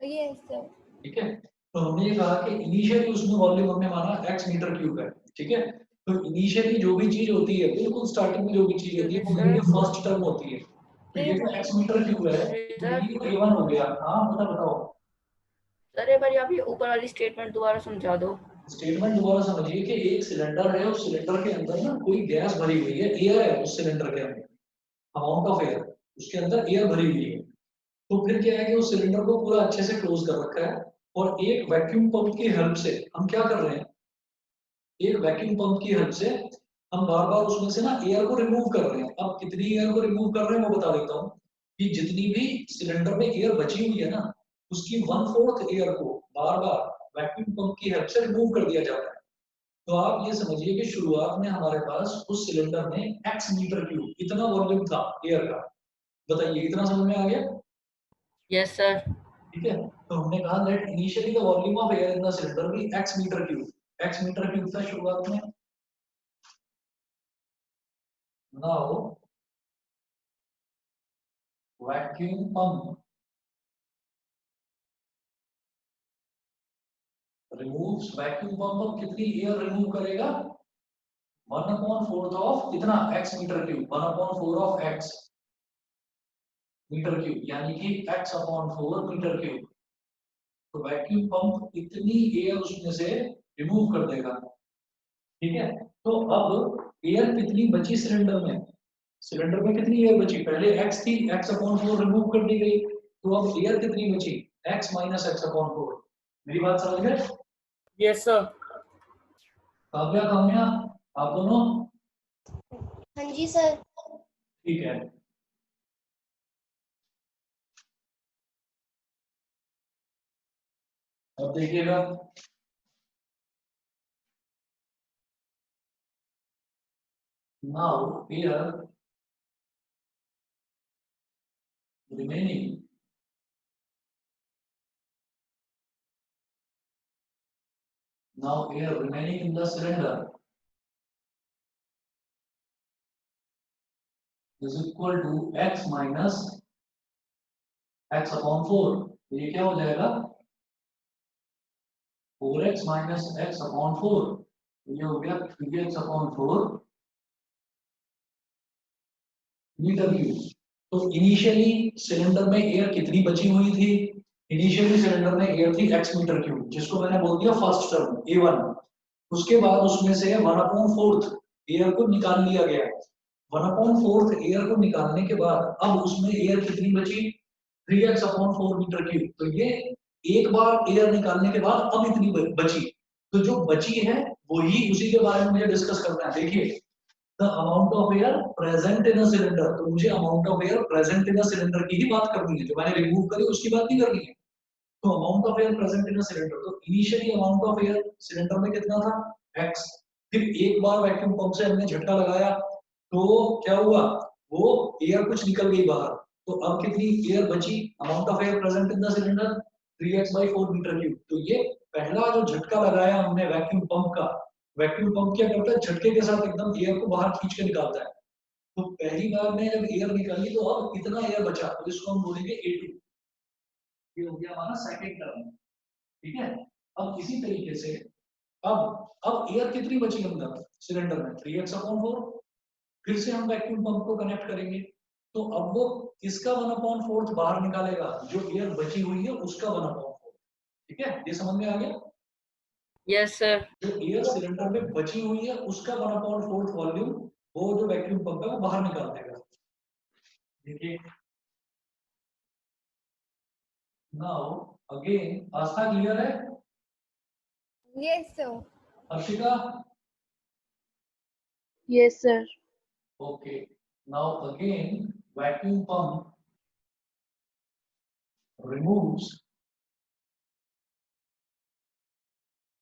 Yes sir. ठीक है। तो हमने ये कहा कि इनिशियली उसमें वॉल्यूम हमने माना x मीटर क्यूब है, ठीक है। तो इनिशियली जो भी चीज होती है, बिल्कुल स्टार्टिंग में जो भी चीज होती है वो मेरी फर्स्ट टर्म होती है। तो ये जो x मीटर क्यूब है तो ये a1 हो गया। हाँ बताओ। सर एक बार आप ये ऊपर वाली स्टेटमेंट दोबारा समझा दो। स्टेटमेंट दोबारा समझिए कि एक सिलेंडर है, उस सिलेंडर के अंदर ना कोई गैस भरी हुई है, एयर है उस सिलेंडर के अंदर, अमाउंट ऑफ एयर, उसके अंदर एयर भरी हुई है। तो फिर क्या है कि उस सिलेंडर को पूरा अच्छे से क्लोज कर रखा है और एक वैक्यूम पंप की हेल्प से हम क्या कर रहे हैं, एक वैक्यूम पंप की हेल्प से हम बार बार उसमें से ना एयर को रिमूव कर रहे हैं। अब कितनी एयर को रिमूव कर रहे हैं वो बता देता हूँ कि जितनी भी सिलेंडर में एयर बची हुई है ना, उसकी 1/4 एयर को बार बार वैक्यूम पंप की हेल्प से रिमूव कर दिया जाता है। तो आप ये समझिए कि शुरुआत में हमारे पास उस सिलेंडर में x मीटर क्यूब इतना वॉल्यूम था एयर का। बताइए इतना समझ में आ गया? Yes sir. ठीक है। तो हमने कहा that initially the volume of air in the cylinder भी x metre cube, x metre cube था शुरुआत में। Now vacuum pump removes, vacuum pump अब कितनी एयर रिमूव करेगा? 1/4 ऑफ कितना x metre cube, 1/4 of x metre cube, यानी कि x/4 मीटर क्यूब। तो वैक्यूम पंप इतनी एयर उसमें से रिमूव कर देगा, ठीक है। तो अब एयर कितनी बची सिलेंडर में, सिलेंडर में कितनी एयर बची? पहले x थी, x/4 रिमूव कर दी गई, तो अब एयर कितनी बची? x minus x/4। मेरी बात समझ गए? Yes, sir. काव्या काम्या आप दोनों? हाँ जी सर। ठीक है। अब देखिएगा, now here remaining now air remaining in the cylinder is equal to x minus x/4। तो ये क्या हो जाएगा? 4x minus x/4। ये हो गया 3x/4 मीटर क्यूब। तो इनिशियली सिलेंडर में एयर कितनी बची हुई थी? इनिशियली सिलेंडर में एयर थी x मीटर क्यूब, जिसको मैंने बोल दिया फर्स्ट टर्म a1। उसके बाद उसमें से 1/4 एयर को निकाल लिया गया। 1/4 एयर को निकालने के बाद अब उसमें एयर कितनी बची? 3x/4 metre cube. तो ये एक बार एयर निकालने के बाद अब इतनी बची, तो जो बची है वही उसी के बारे में मुझे डिस्कस करना है। देखिए the amount of air present in a cylinder, तो मुझे amount of air present in a cylinder की ही बात करनी है, जो मैंने रिमूव करी उसकी बात नहीं करनी है। तो amount of air present in a cylinder, तो initially amount of air cylinder में कितना था? x। फिर एक बार वैक्यूम पंप से हमने झटका लगाया तो क्या हुआ? वो एयर कुछ निकल गई बाहर, तो अब कितनी एयर बची? Amount of air present in the cylinder 3x/4 metre cube. तो ये पहला जो झटका लगाया हमने वैक्यूम पंप का, वैक्यूम पंप क्या करता है? झटके के साथ एकदम एयर को बाहर खींच के निकालता है। तो पहली बार में जब एयर निकाली तो अब इतना एयर बचा, तो इसको हम बोलेंगे A2। ये हो गया हमारा सेकंड टर्म, ठीक है। अब इसी तरीके से अब एयर कितनी बची अंदर सिलेंडर में? 3x/4। फिर से हम वैक्यूम पंप को कनेक्ट करेंगे, तो अब वो इसका 1/4 बाहर निकालेगा, जो एयर बची हुई है उसका 1/4। ठीक है, ये समझ में आ गया? Yes sir. जो एयर सिलेंडर में बची हुई है उसका 1/4 वॉल्यूम वो जो वैक्यूम पंप है वो बाहर निकाल देगा। देखिए नाउ अगेन आस्था क्लियर है? Yes, sir. Harshika? Yes, sir. Okay. Now again, vacuum pump removes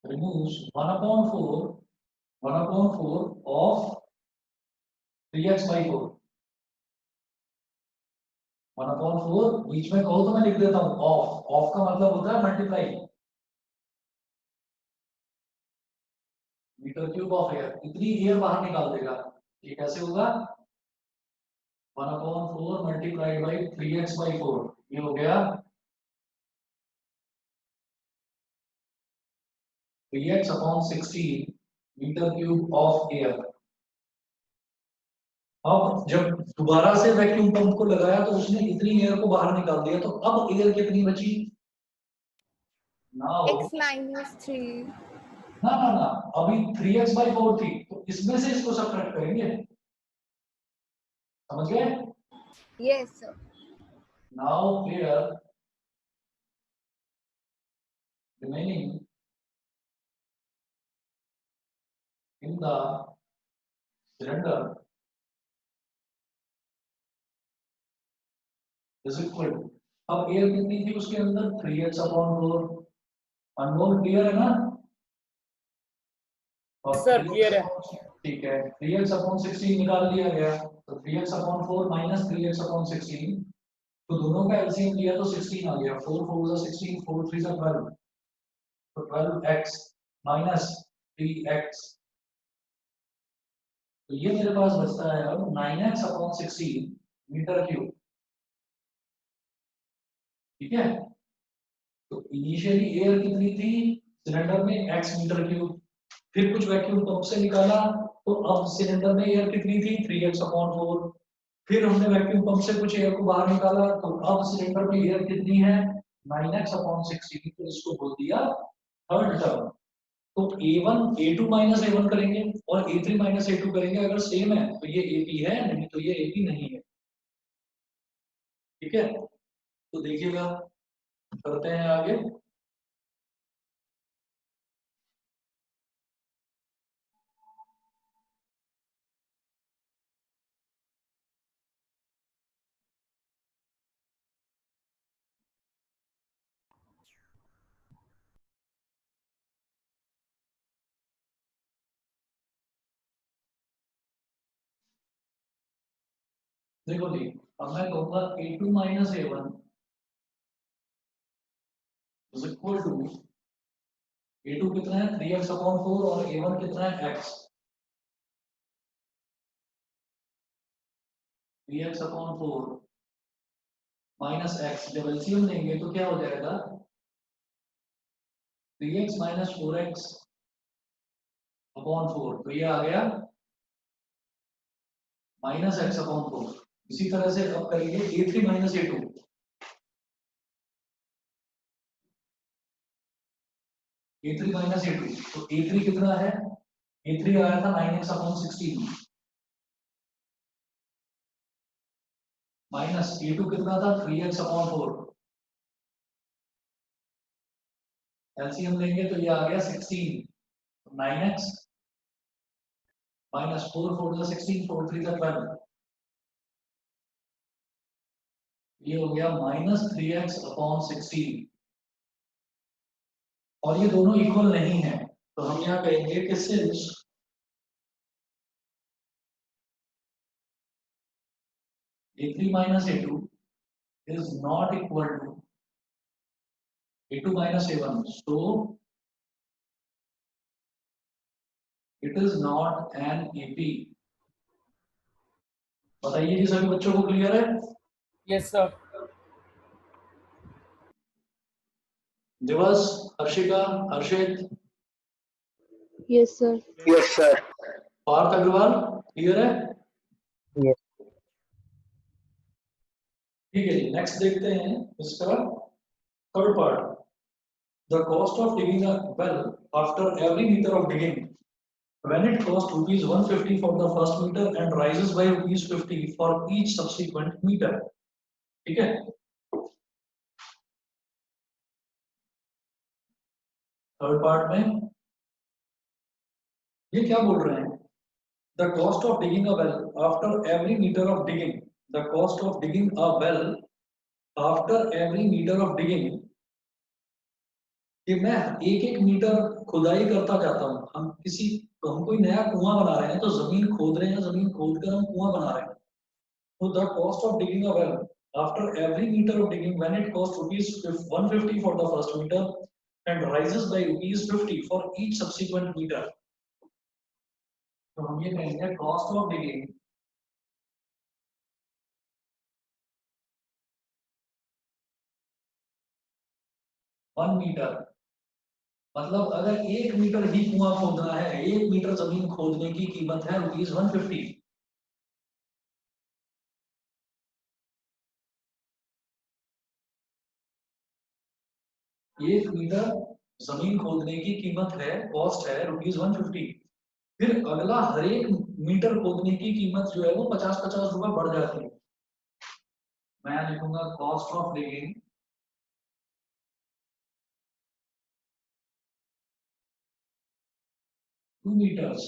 1/4 of 3x by 4. 1/4 बीच में कहो तो मैं लिख देता हूँ ऑफ का मतलब होता है multiply metre cube of air, इतनी एयर बाहर निकाल देगा। ये कैसे होगा? 1/4 मल्टीप्लाइड बाई 3x by 4, ये हो गया 3x/16 metre cube of air. अब जब दोबारा से वैक्यूम पंप को लगाया तो उसने इतनी एयर को बाहर निकाल दिया, तो अब एयर कितनी बची? Now X minus 3. ना ना ना, अभी 3x by 4 थी, तो इसमें से इसको सबट्रैक्ट करेंगे, समझ गए? Yes, sir. Now air remaining in the cylinder is equal to, अब एयर कितनी थी उसके अंदर? 3x/4, अननोन क्लियर है ना? और Sir, clear है। ठीक है, 3x/16 निकाल लिया गया, तो 3x/4 माइनस 3x/16, तो दोनों का एलसीएम लिया तो 16 आ गया, 4 4 16, 4 3 12, तो 12x माइनस 3x, तो ये मेरे पास बचता है अब 9x/16 मीटर क्यूब। ठीक है, तो इनिशियली एयर कितनी थी सिलेंडर में? x मीटर क्यूब, फिर कुछ वैक्यूम पंप से निकाला तो अब सिलेंडर में एयर कितनी थी? 3x/4, फिर हमने वैक्यूम पंप से कुछ एयर को बाहर निकाला तो अब सिलेंडर में एयर कितनी है? 9x/16, तो इसको बोल दिया थर्ड टर्म। तो A1 A2 माइनस A1 करेंगे और A3 माइनस A2 करेंगे, अगर सेम है तो ये AP है, नहीं तो ये AP नहीं है। ठीक है, तो देखिएगा करते हैं आगे। देखो जी, अब मैं कहूंगा A2 minus A1 is equal to, A2 कितना है? 3x/4 और A1 कितना है? x। 3x/4 माइनस x, जब एलसीएम लेंगे तो क्या हो जाएगा? 3x माइनस 4x/4, तो ये आ गया माइनस x/4। इसी तरह से अब करेंगे A3 minus A2, A3 minus A2, तो A3 कितना है? A3 आया था 9x/16 माइनस A2 कितना था? 3x/4, एलसीएम लेंगे तो ये आ गया 16, 9x माइनस 4 4 16, 4 3 12, ये हो गया माइनस 3x/16, और ये दोनों इक्वल नहीं है, तो हम यहाँ कहेंगे कि since A3 minus A2 is not equal to A2 minus A1, so it is not an AP। बताइए जी सभी बच्चों को क्लियर है? Yes, sir. Divas, Harshika, Harshit, Yes, sir. Parth Agarwal clear है? Yes. ठीक है जी, नेक्स्ट देखते हैं इसका third part. The cost of digging a well after every metre of digging, when it costs rupees 150 for the first meter and rises by rupees 50 for each subsequent meter। ठीक है, third part में ये क्या बोल रहे हैं? The cost of digging a well after every metre of digging, the cost of digging a well after every metre of digging, कि मैं एक एक मीटर खुदाई करता जाता हूँ। हम कोई नया कुआं बना रहे हैं तो जमीन खोद रहे हैं, जमीन खोद कर हम कुआं बना रहे हैं। तो the cost of digging a well after every metre of digging when it cost ₹150 for the first metre and rises by ₹50 for each subsequent metre. तो हम ये कहेंगे cost of digging one metre, मतलब अगर 1 मीटर ही कुआं खोदना है, 1 metre जमीन खोदने की कीमत है ₹150। 1 मीटर जमीन खोदने की कीमत है, कॉस्ट है ₹150। फिर अगला हर एक मीटर खोदने की कीमत जो है वो 50-50 रुपए बढ़ जाती है। मैं लिखूंगा cost of digging two metres,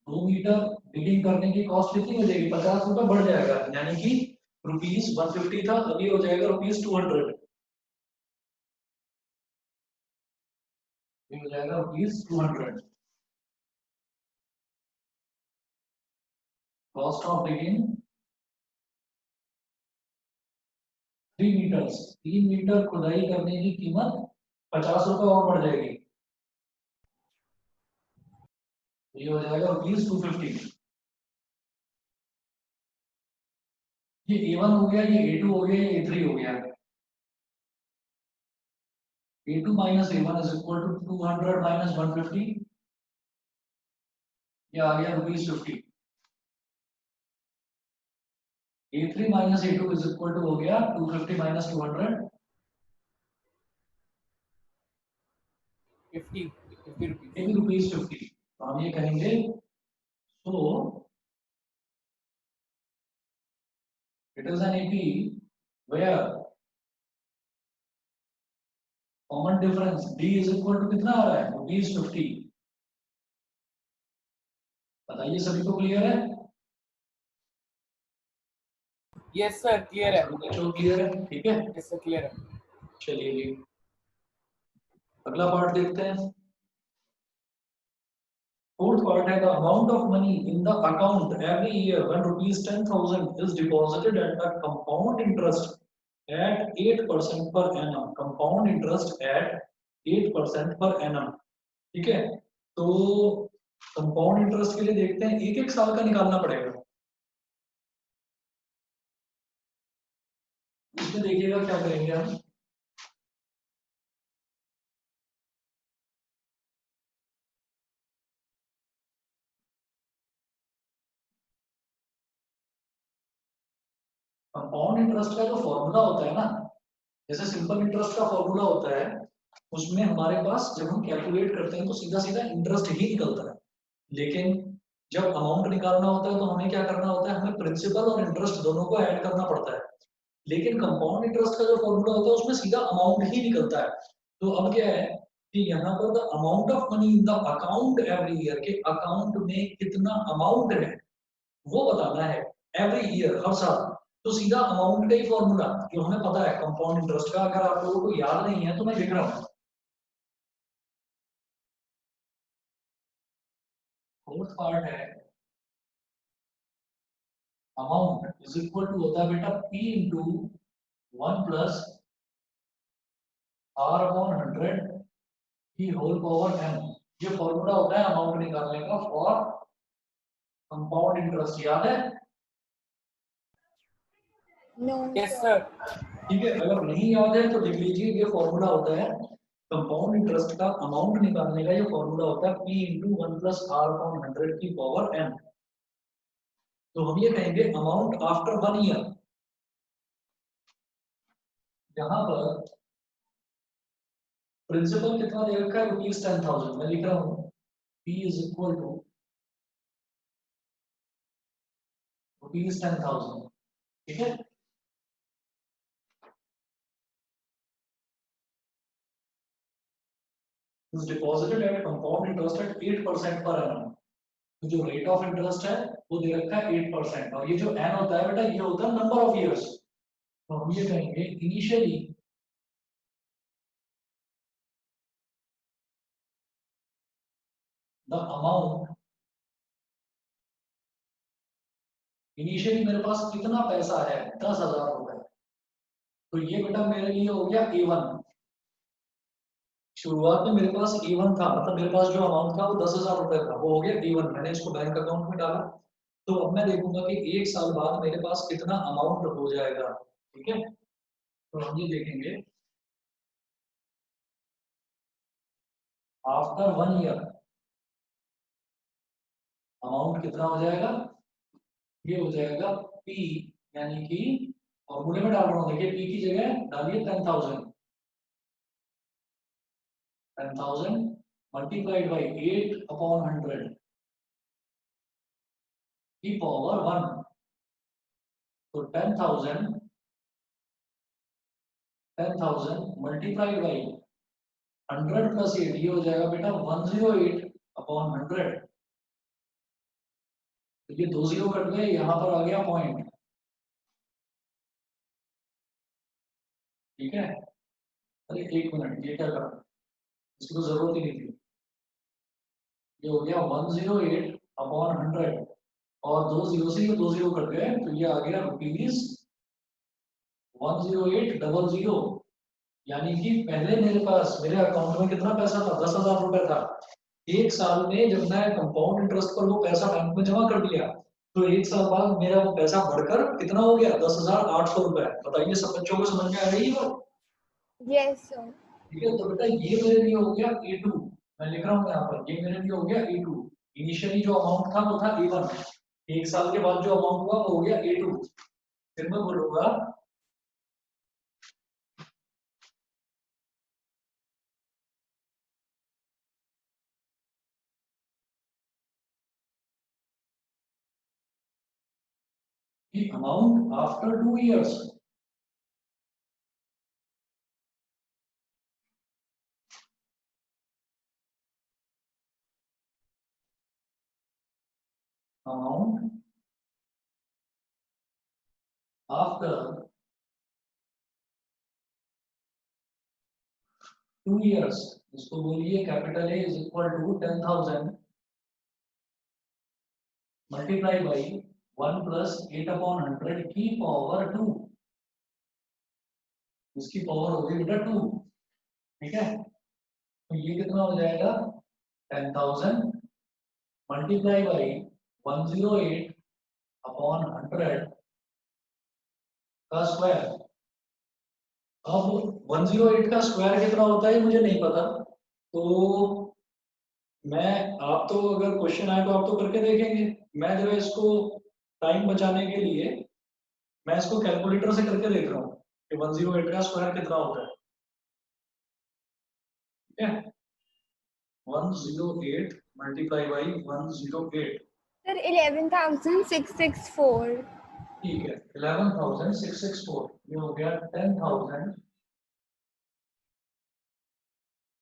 2 metre digging करने की कॉस्ट कितनी हो जाएगी? 50 रुपए बढ़ जाएगा, यानी कि ₹150 था, अभी हो जाएगा ₹200, हो जाएगा ₹200। Cost of digging 3 metres, 3 metre खुदाई करने की कीमत 50 रुपए और बढ़ जाएगी, ये हो जाएगा ₹250। ये A1 हो गया, ये A2 हो गया, ये A3 हो गया। A2 minus A1 is equal to 200 minus 150, ये आ गया ₹50। A3 minus A2 is equal to हो गया 250 minus 200, 50 rupees. ₹50। तो हम ये कहेंगे so it is an AP where common difference D is equal to कितना आ रहा है? ₹50। बताइए सभी को क्लियर है? Yes sir, clear है. सभी बच्चों को क्लियर है? ठीक है, Yes sir, clear है. चलिए जी अगला पार्ट देखते हैं। Fourth part है the amount of money in the account every year when ₹10,000 is deposited at a compound interest at 8% per annum, compound interest at 8% per annum। ठीक है, तो कंपाउंड इंटरेस्ट के लिए देखते हैं, एक एक साल का निकालना पड़ेगा। इसमें देखिएगा क्या करेंगे हम, कंपाउंड इंटरेस्ट का जो फॉर्मूला होता है ना, जैसे सिंपल इंटरेस्ट का फॉर्मूला होता है, उसमें हमारे पास जब हम कैलकुलेट करते हैं तो सीधा सीधा इंटरेस्ट ही निकलता है। लेकिन जब अमाउंट निकालना होता है तो हमें क्या करना होता है, हमें प्रिंसिपल और इंटरेस्ट दोनों को ऐड करना पड़ता है। लेकिन कंपाउंड इंटरेस्ट का जो फॉर्मूला होता है उसमें सीधा अमाउंट ही निकलता है। तो अब क्या है कि यहाँ पर the amount of money in the account every year, के अकाउंट में कितना अमाउंट है वो बताना है एवरी ईयर, हर साल। तो सीधा अमाउंट का ही फॉर्मूला जो हमें पता है कंपाउंड इंटरेस्ट का, अगर आप लोगों को याद नहीं है तो मैं लिख रहा हूँ। फोर्थ पार्ट है अमाउंट इज इक्वल टू होता है बेटा P into 1 plus R upon 100 की होल पावर n। ये फॉर्मूला होता है अमाउंट निकालने का फॉर कंपाउंड इंटरेस्ट, याद है? No, Yes sir. sir. ठीक है, अगर नहीं याद है तो लिख लीजिए, ये फॉर्मूला होता है कंपाउंड इंटरेस्ट का अमाउंट निकालने का, ये फॉर्मूला होता है P into 1 plus R upon 100 की पावर n। तो हम ये कहेंगे अमाउंट आफ्टर 1 ईयर, यहाँ पर प्रिंसिपल कितना दे रखा है ₹10,000, मैं लिख रहा हूँ P इज इक्वल टू ₹10,000। ठीक है, is deposited at compound interest at 8% per annum. तो जो रेट ऑफ इंटरेस्ट है वो दे रखा है 8%, और ये जो n होता है बेटा ये होता है नंबर ऑफ इयर्स। तो हम ये कहेंगे इनिशियली द अमाउंट, इनिशियली मेरे पास कितना पैसा है 10,000 रुपए, तो ये बेटा मेरे लिए हो गया A1। शुरुआत में मेरे पास A1 था, मतलब मेरे पास जो अमाउंट था वो 10,000 रुपए था, वो हो गया A1, मैंने इसको बैंक अकाउंट में डाला। तो अब मैं देखूंगा कि 1 साल बाद मेरे पास कितना अमाउंट हो जाएगा। ठीक है, तो हम ये देखेंगे आफ्टर 1 ईयर अमाउंट कितना हो जाएगा, ये हो जाएगा P, यानी कि फॉर्मूले में डाल रहा हूँ, देखिए P की जगह डालिए 10,000 मल्टीप्लाइड बाई 8/100 की पावर 1। तो 10,000 मल्टीप्लाइड बाई 100 प्लस 8, ये हो जाएगा बेटा 108/100। तो ये 2 0 कट गए, यहाँ पर आ गया पॉइंट। ठीक है, अरे 1 मिनट, ये क्या करा, इसकी तो जरूरत ही नहीं थी। ये हो गया 108/100 और 2 0 से ये 2 0 कट गए, तो ये आ गया ₹10800। यानी कि पहले मेरे पास मेरे अकाउंट में कितना पैसा था, 10,000 रुपए था। 1 साल में जब मैं कंपाउंड इंटरेस्ट पर वो पैसा बैंक में जमा कर दिया, तो 1 साल बाद मेरा वो पैसा बढ़कर कितना हो गया, 10,800 रुपए। बताइए सब बच्चों को समझ में आ रही है बात? Yes sir. ठीक है, तो बेटा ये मेरे लिए हो गया A2, मैं लिख रहा हूँ यहाँ पर, ये मेरे लिए हो गया A2। इनिशियली जो अमाउंट था वो था A1, 1 साल के बाद जो अमाउंट हुआ वो हो गया A2। फिर मैं बोलूंगा the amount after 2 years, amount after 2 years, इसको बोलिए capital A is equal to 10,000 multiply by 1 plus 8/100 की पावर 2, इसकी पावर होगी बेटा 2। ठीक है, तो ये कितना हो जाएगा, 10,000 मल्टीप्लाई बाई 108/100 का स्क्वायर। अब 108 का स्क्वायर कितना होता है मुझे नहीं पता, तो मैं, आप तो अगर क्वेश्चन आए तो आप तो करके देखेंगे, मैं जो है इसको टाइम बचाने के लिए मैं इसको कैलकुलेटर से करके देख रहा हूँ कि 108 का स्क्वायर कितना होता है। ठीक है, 108 मल्टीप्लाई बाई 108, सर 11,664। ठीक है 11,664, ये हो गया 10,000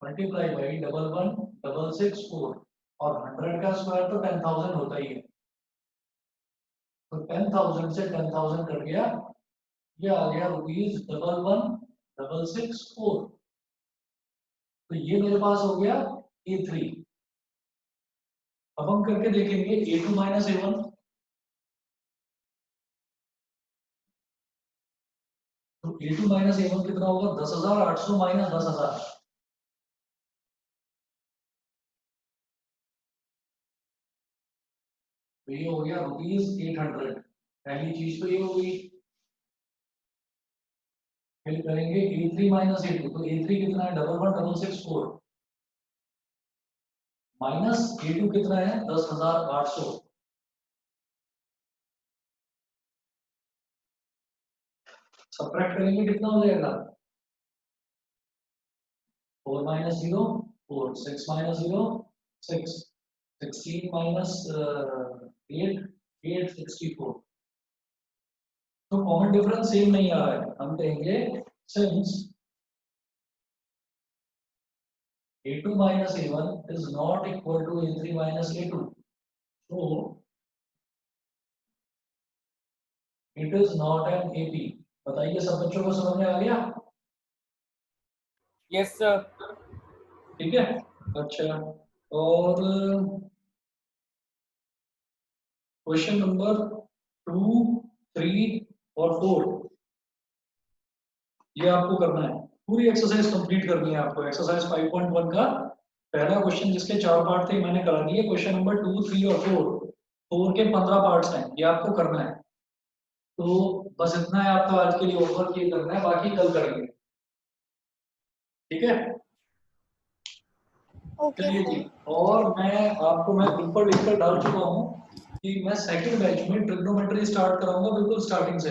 मल्टीप्लाई बाई 11,664, और 100 का स्क्वायर तो 10,000 होता ही है। तो 10,000 से 10,000 कट गया, ये आ गया ₹11,164। तो ये मेरे पास हो गया A3। अब हम करके देखेंगे A2 माइनस A1। तो A2 माइनस A1 कितना होगा, 10,800 माइनस 10,000, तो ये हो गया ₹800। पहली चीज तो ये हो गई। फिर करेंगे A3 माइनस A2, तो A3 कितना है 11,164 माइनस A2 कितना है 10,800। सबट्रैक्ट करेंगे कितना हो जाएगा, 4 माइनस 0 4, 6 माइनस 0 6, 16 माइनस 8 864। तो कॉमन डिफरेंस सेम नहीं आ रहा है, हम कहेंगे since A2 minus A1 is not equal to A3 minus A2. So it is not an AP. बताइए सब बच्चों को समझ में आ गया? Yes, sir. ठीक है, अच्छा। और क्वेश्चन नंबर 2, 3 और 4 ये आपको करना है। पूरी एक्सरसाइज कंप्लीट करनी है आपको। एक्सरसाइज 5.1 का पहला क्वेश्चन जिसके 4 पार्ट थे मैंने करा दिए। क्वेश्चन नंबर 2, 3 और 4 के 15 पार्ट्स हैं, ये आपको करना है। तो बस इतना है आपका आज के लिए होमवर्क, ये करना है, बाकी कल करेंगे। ठीक है, ओके चलिए सर। जी। और मैं ग्रुप पर लिखकर डाल चुका हूँ कि मैं सेकंड बैच में ट्रिग्नोमेट्री स्टार्ट कराऊंगा बिल्कुल स्टार्टिंग से।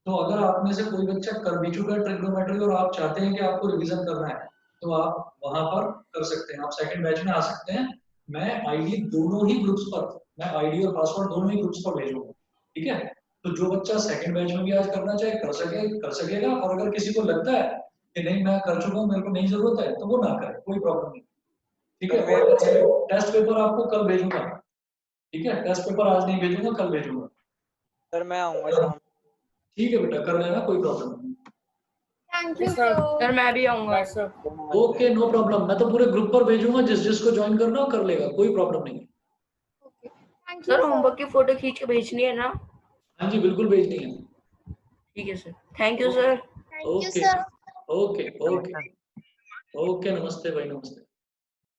तो अगर आप में से कोई बच्चा कर भी चुका है ट्रिग्नोमेट्री और आप चाहते हैं कि आपको रिवीजन करना है तो आप वहां पर कर सकते हैं, आप सेकंड बैच में आ सकते हैं। मैं आईडी दोनों ही ग्रुप्स पर, मैं आईडी और पासवर्ड दोनों ही ग्रुप्स पर भेजूंगा। ठीक है, तो जो बच्चा सेकंड बैच में भी आज करना चाहे कर सकेगा। और अगर किसी को लगता है कि नहीं मैं कर चुका हूँ, मेरे को नहीं जरूरत है, तो वो ना करे, कोई प्रॉब्लम नहीं। ठीक है, और टेस्ट पेपर आपको कल भेजूंगा। ठीक है, टेस्ट पेपर आज नहीं भेजूंगा, कल भेजूंगा। सर मैं आऊंगा शाम। ठीक है बेटा, कर लेना, कोई प्रॉब्लम नहीं। Thank you Yes, sir. Sir. Sir मैं भी आऊंगा। Bye, sir. Okay, no problem. मैं तो पूरे ग्रुप पर भेजूंगा, जिस जिसको ज्वाइन करना हो कर लेगा, कोई प्रॉब्लम नहीं है। Okay, thank you sir sir. Homework की फोटो खींच के भेजनी है ना? हाँ जी, बिल्कुल भेजनी है। ठीक है sir, thank you sir. Thank you okay sir. Okay okay okay, नमस्ते भाई, नमस्ते।